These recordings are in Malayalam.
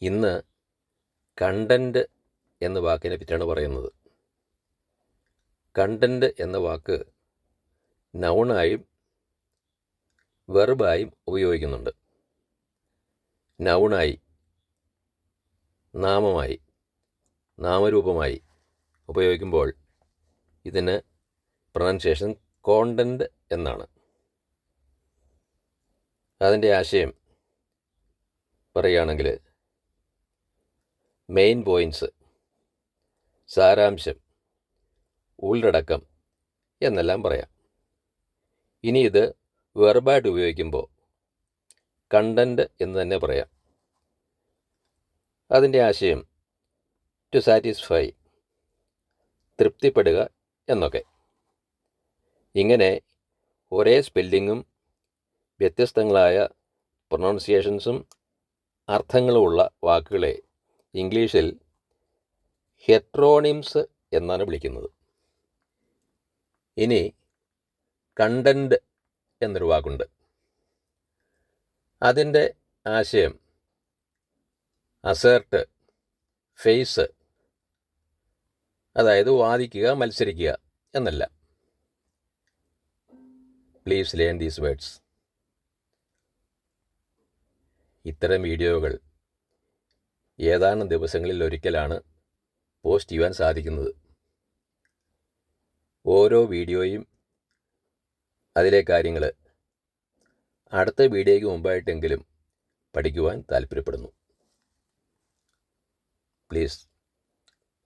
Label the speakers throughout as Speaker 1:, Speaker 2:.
Speaker 1: ഇന്ന് കണ്ടൻറ്റ് എന്ന വാക്കിനെ പറ്റിയാണ് പറയുന്നത്. കണ്ടൻറ്റ് എന്ന വാക്ക് നൗണായും വെർബായും ഉപയോഗിക്കുന്നുണ്ട്. നൗണായി, നാമമായി, നാമരൂപമായി ഉപയോഗിക്കുമ്പോൾ ഇതിന് പ്രൊനൗൺസിയേഷൻ കോണ്ടൻറ്റ് എന്നാണ്. അതിൻ്റെ ആശയം പറയുകയാണെങ്കിൽ മെയിൻ പോയിൻറ്റ്സ്, സാരാംശം, ഉള്ളടക്കം എന്നെല്ലാം പറയാം. ഇനി ഇത് വെർബായിട്ട് ഉപയോഗിക്കുമ്പോൾ കണ്ടൻറ്റ് എന്ന് തന്നെ പറയാം. അതിൻ്റെ ആശയം ടു സാറ്റിസ്ഫൈ, തൃപ്തിപ്പെടുക എന്നൊക്കെ. ഇങ്ങനെ ഒരേ സ്പെല്ലിങ്ങും വ്യത്യസ്തങ്ങളായ പ്രൊനൗൺസിയേഷൻസും അർത്ഥങ്ങളുമുള്ള വാക്കുകളെ ഇംഗ്ലീഷിൽ ഹെട്രോണിംസ് എന്നാണ് വിളിക്കുന്നത്. ഇനി കണ്ടൻറ്റ് എന്നൊരു വാക്കുണ്ട്. അതിൻ്റെ ആശയം അസേർട്ട്, ഫേസ്, അതായത് വാദിക്കുക, മത്സരിക്കുക എന്നല്ല. Please learn these words. ഇത്തരം വീഡിയോകൾ ഏതാനും ദിവസങ്ങളിൽ ഒരിക്കലാണ് പോസ്റ്റ് ചെയ്യുവാൻ സാധിക്കുന്നത്. ഓരോ വീഡിയോയും അതിലെ കാര്യങ്ങൾ അടുത്ത വീഡിയോയ്ക്ക് മുമ്പായിട്ടെങ്കിലും പഠിക്കുവാൻ താല്പര്യപ്പെടുന്നു. Please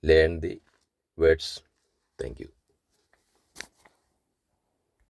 Speaker 1: learn the words. Thank you.